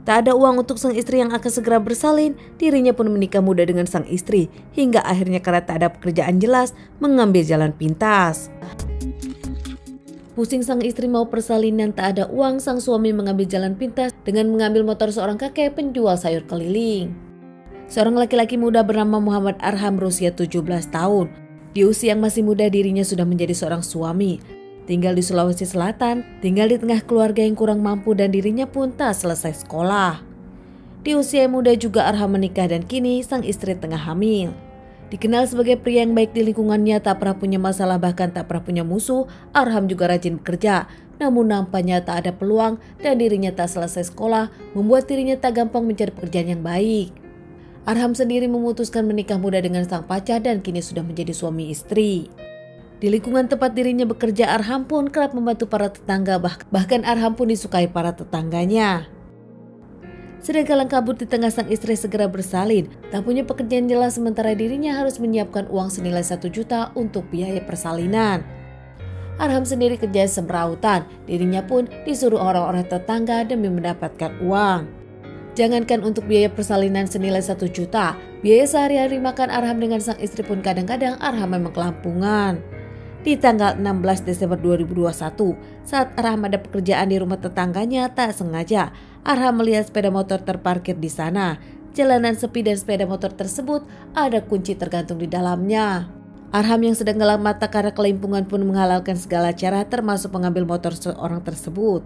Tak ada uang untuk sang istri yang akan segera bersalin, dirinya pun menikah muda dengan sang istri, hingga akhirnya karena tak ada pekerjaan jelas, mengambil jalan pintas. Pusing sang istri mau persalinan tak ada uang, sang suami mengambil jalan pintas dengan mengambil motor seorang kakek penjual sayur keliling. Seorang laki-laki muda bernama Muhammad Arham berusia 17 tahun. Di usia yang masih muda dirinya sudah menjadi seorang suami. Tinggal di Sulawesi Selatan, tinggal di tengah keluarga yang kurang mampu dan dirinya pun tak selesai sekolah. Di usia yang muda juga Arham menikah dan kini sang istri tengah hamil. Dikenal sebagai pria yang baik di lingkungannya, tak pernah punya masalah bahkan tak pernah punya musuh, Arham juga rajin bekerja. Namun nampaknya tak ada peluang dan dirinya tak selesai sekolah, membuat dirinya tak gampang mencari pekerjaan yang baik. Arham sendiri memutuskan menikah muda dengan sang pacar dan kini sudah menjadi suami istri. Di lingkungan tempat dirinya bekerja, Arham pun kerap membantu para tetangga, bahkan Arham pun disukai para tetangganya. Sedang kalang kabut di tengah sang istri segera bersalin, tak punya pekerjaan jelas sementara dirinya harus menyiapkan uang senilai 1 juta untuk biaya persalinan. Arham sendiri kerja semrautan, dirinya pun disuruh orang-orang tetangga demi mendapatkan uang. Jangankan untuk biaya persalinan senilai 1 juta, biaya sehari-hari makan Arham dengan sang istri pun kadang-kadang Arham memang kelampungan. Di tanggal 16 Desember 2021, saat Arham ada pekerjaan di rumah tetangganya, tak sengaja Arham melihat sepeda motor terparkir di sana. Jalanan sepi dan sepeda motor tersebut ada kunci tergantung di dalamnya. Arham yang sedang gelap mata karena kelimpungan pun menghalalkan segala cara termasuk mengambil motor seorang tersebut.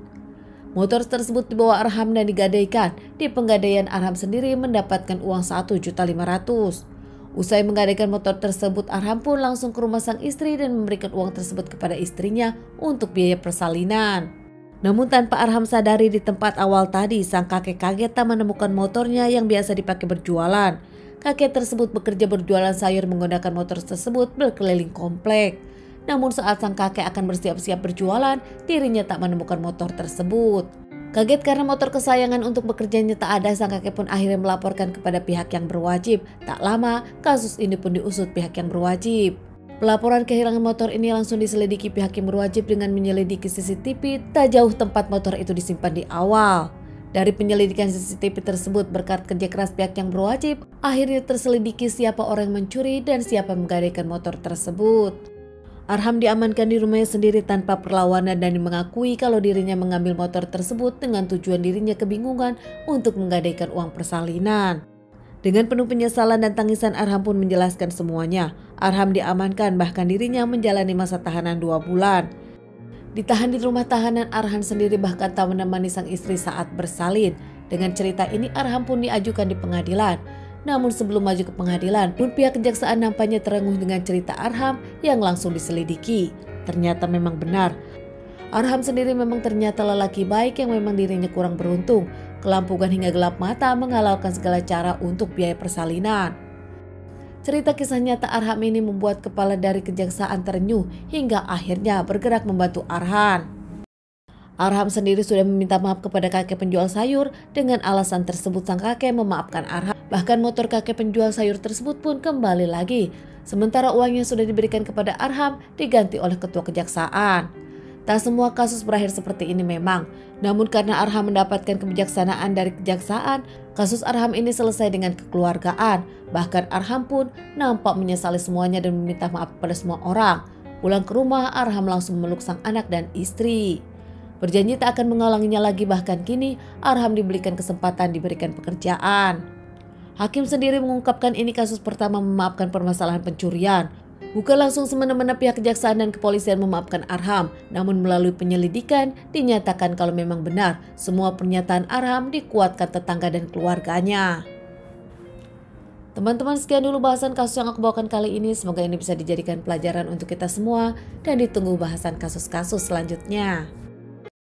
Motor tersebut dibawa Arham dan digadaikan. Di penggadaian Arham sendiri mendapatkan uang 1.500.000. Usai menggadaikan motor tersebut, Arham pun langsung ke rumah sang istri dan memberikan uang tersebut kepada istrinya untuk biaya persalinan. Namun tanpa Arham sadari di tempat awal tadi, sang kakek kaget tak menemukan motornya yang biasa dipakai berjualan. Kakek tersebut bekerja berjualan sayur menggunakan motor tersebut berkeliling komplek. Namun saat sang kakek akan bersiap-siap berjualan, dirinya tak menemukan motor tersebut. Kaget karena motor kesayangan untuk bekerjanya tak ada, sang kakek pun akhirnya melaporkan kepada pihak yang berwajib. Tak lama, kasus ini pun diusut pihak yang berwajib. Pelaporan kehilangan motor ini langsung diselidiki pihak yang berwajib dengan menyelidiki CCTV tak jauh tempat motor itu disimpan di awal. Dari penyelidikan CCTV tersebut berkat kerja keras pihak yang berwajib, akhirnya terselidiki siapa orang yang mencuri dan siapa yang menggadaikan motor tersebut. Arham diamankan di rumahnya sendiri tanpa perlawanan dan mengakui kalau dirinya mengambil motor tersebut dengan tujuan dirinya kebingungan untuk menggadaikan uang persalinan. Dengan penuh penyesalan dan tangisan, Arham pun menjelaskan semuanya. Arham diamankan, bahkan dirinya menjalani masa tahanan 2 bulan. Ditahan di rumah tahanan, Arham sendiri bahkan tak menemani sang istri saat bersalin. Dengan cerita ini, Arham pun diajukan di pengadilan. Namun sebelum maju ke pengadilan, pun pihak kejaksaan nampaknya terenguh dengan cerita Arham yang langsung diselidiki. Ternyata memang benar. Arham sendiri memang ternyata lelaki baik yang memang dirinya kurang beruntung. Kelampungan hingga gelap mata menghalalkan segala cara untuk biaya persalinan. Cerita kisah nyata Arham ini membuat kepala dari kejaksaan terenyuh hingga akhirnya bergerak membantu Arham. Arham sendiri sudah meminta maaf kepada kakek penjual sayur. Dengan alasan tersebut sang kakek memaafkan Arham. Bahkan motor kakek penjual sayur tersebut pun kembali lagi. Sementara uang yang sudah diberikan kepada Arham diganti oleh ketua kejaksaan. Tak semua kasus berakhir seperti ini memang. Namun karena Arham mendapatkan kebijaksanaan dari kejaksaan, kasus Arham ini selesai dengan kekeluargaan. Bahkan Arham pun nampak menyesali semuanya dan meminta maaf kepada semua orang. Pulang ke rumah, Arham langsung memeluk sang anak dan istri. Berjanji tak akan mengulanginya lagi, bahkan kini Arham diberikan kesempatan diberikan pekerjaan. Hakim sendiri mengungkapkan ini kasus pertama memaafkan permasalahan pencurian. Bukan langsung semena-mena pihak kejaksaan dan kepolisian memaafkan Arham, namun melalui penyelidikan dinyatakan kalau memang benar semua pernyataan Arham dikuatkan tetangga dan keluarganya. Teman-teman, sekian dulu bahasan kasus yang aku bawakan kali ini. Semoga ini bisa dijadikan pelajaran untuk kita semua dan ditunggu bahasan kasus-kasus selanjutnya.